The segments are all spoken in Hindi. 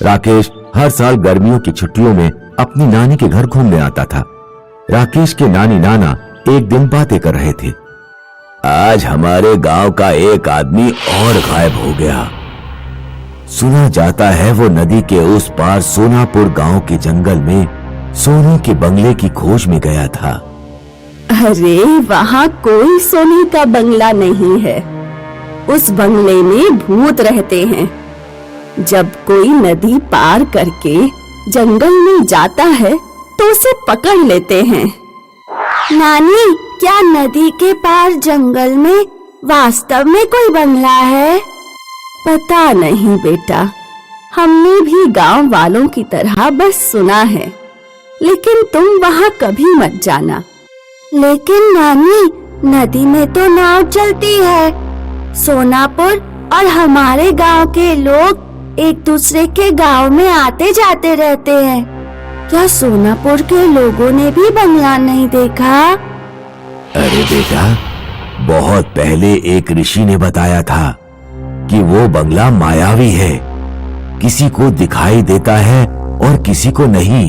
राकेश हर साल गर्मियों की छुट्टियों में अपनी नानी के घर घूमने आता था। राकेश के नानी नाना एक दिन बातें कर रहे थे। आज हमारे गांव का एक आदमी और गायब हो गया। सुना जाता है वो नदी के उस पार सोनापुर गांव के जंगल में सोने के बंगले की खोज में गया था। अरे वहाँ कोई सोने का बंगला नहीं है। उस बंगले में भूत रहते हैं। जब कोई नदी पार करके जंगल में जाता है तो उसे पकड़ लेते हैं। नानी, क्या नदी के पार जंगल में वास्तव में कोई बंगला है? पता नहीं बेटा, हमने भी गांव वालों की तरह बस सुना है, लेकिन तुम वहाँ कभी मत जाना। लेकिन नानी, नदी में तो नाव चलती है। सोनापुर और हमारे गांव के लोग एक दूसरे के गांव में आते जाते रहते हैं। क्या सोनापुर के लोगों ने भी बंगला नहीं देखा? अरे बेटा, बहुत पहले एक ऋषि ने बताया था कि वो बंगला मायावी है, किसी को दिखाई देता है और किसी को नहीं।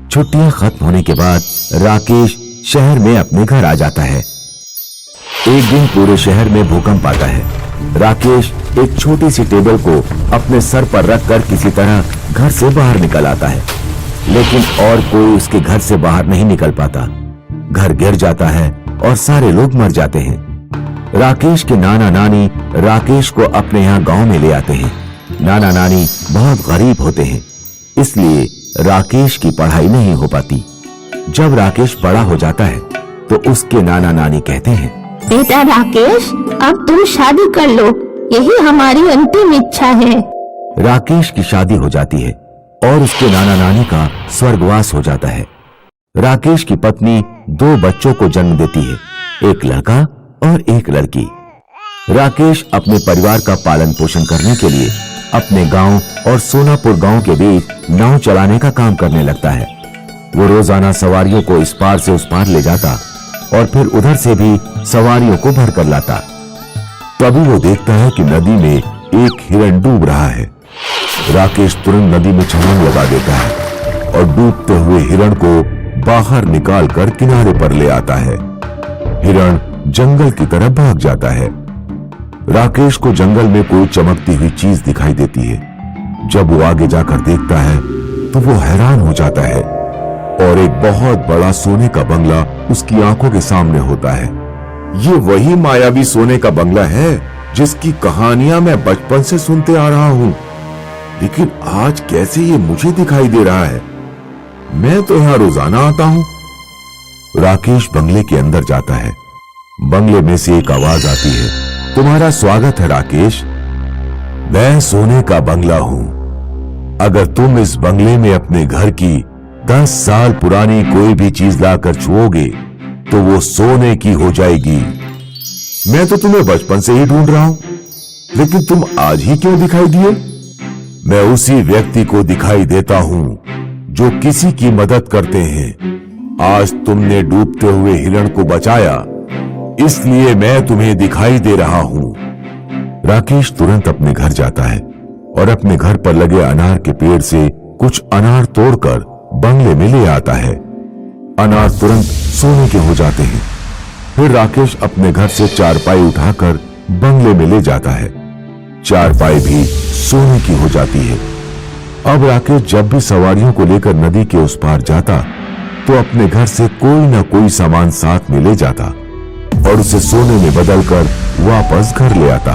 छुट्टियां खत्म होने के बाद राकेश शहर में अपने घर आ जाता है। एक दिन पूरे शहर में भूकंप आता है। राकेश एक छोटी सी टेबल को अपने सर पर रखकर किसी तरह घर से बाहर निकल आता है, लेकिन और कोई उसके घर से बाहर नहीं निकल पाता। घर गिर जाता है और सारे लोग मर जाते हैं। राकेश के नाना नानी राकेश को अपने यहाँ गांव में ले आते हैं। नाना नानी बहुत गरीब होते हैं, इसलिए राकेश की पढ़ाई नहीं हो पाती। जब राकेश बड़ा हो जाता है तो उसके नाना नानी कहते हैं, बेटा राकेश, अब तुम शादी कर लो, यही हमारी अंतिम इच्छा है। राकेश की शादी हो जाती है और उसके नाना नानी का स्वर्गवास हो जाता है। राकेश की पत्नी 2 बच्चों को जन्म देती है, एक लड़का और एक लड़की। राकेश अपने परिवार का पालन पोषण करने के लिए अपने गांव और सोनापुर गांव के बीच नाव चलाने का काम करने लगता है। वो रोजाना सवारियों को इस पार से उस पार ले जाता और फिर उधर से भी सवारियों को भर कर लाता। तभी वो देखता है कि नदी में एक हिरण डूब रहा है। राकेश तुरंत नदी में छलांग लगा देता है और डूबते हुए हिरण को बाहर निकालकर किनारे पर ले आता है। हिरण जंगल की तरफ भाग जाता है। राकेश को जंगल में कोई चमकती हुई चीज दिखाई देती है। जब वो आगे जाकर देखता है तो वो हैरान हो जाता है और एक बहुत बड़ा सोने का बंगला उसकी आंखों के सामने होता है। ये वही मायावी सोने का बंगला है जिसकी कहानियां मैं बचपन से सुनते आ रहा हूँ, लेकिन आज कैसे ये मुझे दिखाई दे रहा है? मैं तो यहाँ रोजाना आता हूँ। राकेश बंगले के अंदर जाता है। बंगले में से एक आवाज आती है, तुम्हारा स्वागत है राकेश, मैं सोने का बंगला हूँ। अगर तुम इस बंगले में अपने घर की 10 साल पुरानी कोई भी चीज लाकर छुओगे तो वो सोने की हो जाएगी। मैं तो तुम्हें बचपन से ही ढूंढ रहा हूं, लेकिन तुम आज ही क्यों दिखाई दिए? मैं उसी व्यक्ति को दिखाई देता हूं जो किसी की मदद करते हैं। आज तुमने डूबते हुए हिरण को बचाया, इसलिए मैं तुम्हें दिखाई दे रहा हूं। राकेश तुरंत अपने घर जाता है और अपने घर पर लगे अनार के पेड़ से कुछ अनार तोड़कर बंगले में ले आता है। अनार तुरंत सोने के हो जाते हैं। फिर राकेश अपने घर से चारपाई उठाकर बंगले में ले जाता है। चारपाई भी सोने की हो जाती है। अब राकेश जब भी सवारियों को लेकर नदी के उस पार जाता तो अपने घर से कोई ना कोई सामान साथ में ले जाता और उसे सोने में बदलकर वापस घर ले आता।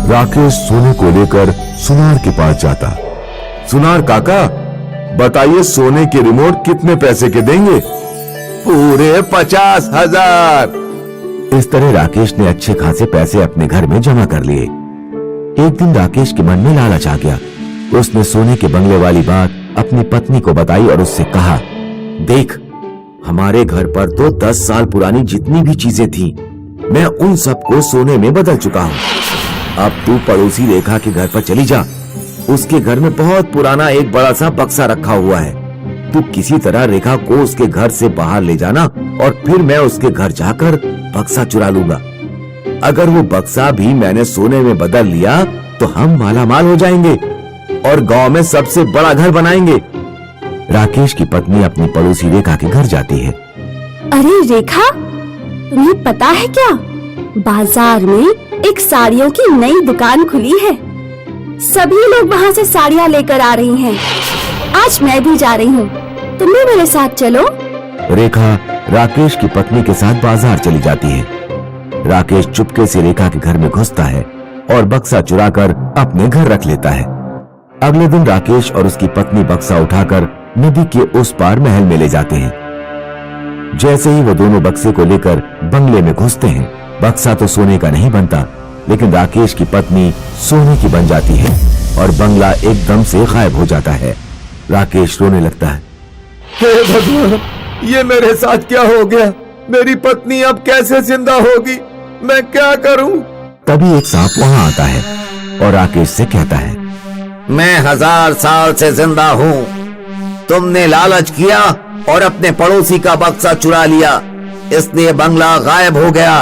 राकेश सोने को लेकर सुनार के पास जाता। सुनार काका, बताइए सोने के रिमोट कितने पैसे के देंगे? पूरे 50,000। इस तरह राकेश ने अच्छे खासे पैसे अपने घर में जमा कर लिए। एक दिन राकेश के मन में लालच आ गया। उसने सोने के बंगले वाली बात अपनी पत्नी को बताई और उससे कहा, देख, हमारे घर पर तो 10 साल पुरानी जितनी भी चीजें थी, मैं उन सबको सोने में बदल चुका हूँ। अब तू पड़ोसी रेखा के घर पर चली जा। उसके घर में बहुत पुराना एक बड़ा सा बक्सा रखा हुआ है। तू किसी तरह रेखा को उसके घर से बाहर ले जाना और फिर मैं उसके घर जाकर बक्सा चुरा लूंगा। अगर वो बक्सा भी मैंने सोने में बदल लिया तो हम माला माल हो जाएंगे। और गांव में सबसे बड़ा घर बनाएंगे। राकेश की पत्नी अपनी पड़ोसी रेखा के घर जाती है। अरे रेखा, तुम्हें पता है क्या, बाजार में एक साड़ियों की नई दुकान खुली है। सभी लोग वहाँ से साड़ियाँ लेकर आ रही हैं। आज मैं भी जा रही हूँ, तुम भी मेरे साथ चलो। रेखा राकेश की पत्नी के साथ बाजार चली जाती है। राकेश चुपके से रेखा के घर में घुसता है और बक्सा चुराकर अपने घर रख लेता है। अगले दिन राकेश और उसकी पत्नी बक्सा उठाकर नदी के उस पार महल में ले जाते हैं। जैसे ही वो दोनों बक्से को लेकर बंगले में घुसते हैं, बक्सा तो सोने का नहीं बनता, लेकिन राकेश की पत्नी सोने की बन जाती है और बंगला एकदम से गायब हो जाता है। राकेश रोने लगता है। हे भगवान, ये मेरे साथ क्या हो गया? मेरी पत्नी अब कैसे जिंदा होगी? मैं क्या करूं? तभी एक सांप वहां आता है और राकेश से कहता है, मैं 1000 साल से जिंदा हूँ। तुमने लालच किया और अपने पड़ोसी का बक्सा चुरा लिया, इसलिए बंगला गायब हो गया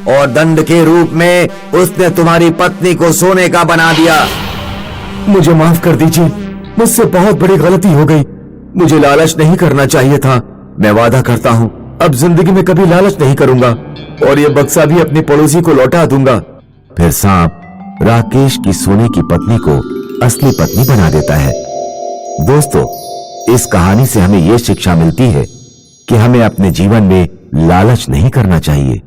और दंड के रूप में उसने तुम्हारी पत्नी को सोने का बना दिया। मुझे माफ कर दीजिए, मुझसे बहुत बड़ी गलती हो गई। मुझे लालच नहीं करना चाहिए था। मैं वादा करता हूँ अब जिंदगी में कभी लालच नहीं करूंगा और ये बक्सा भी अपनी पड़ोसी को लौटा दूंगा। फिर सांप राकेश की सोने की पत्नी को असली पत्नी बना देता है। दोस्तों, इस कहानी से हमें ये शिक्षा मिलती है कि हमें अपने जीवन में लालच नहीं करना चाहिए।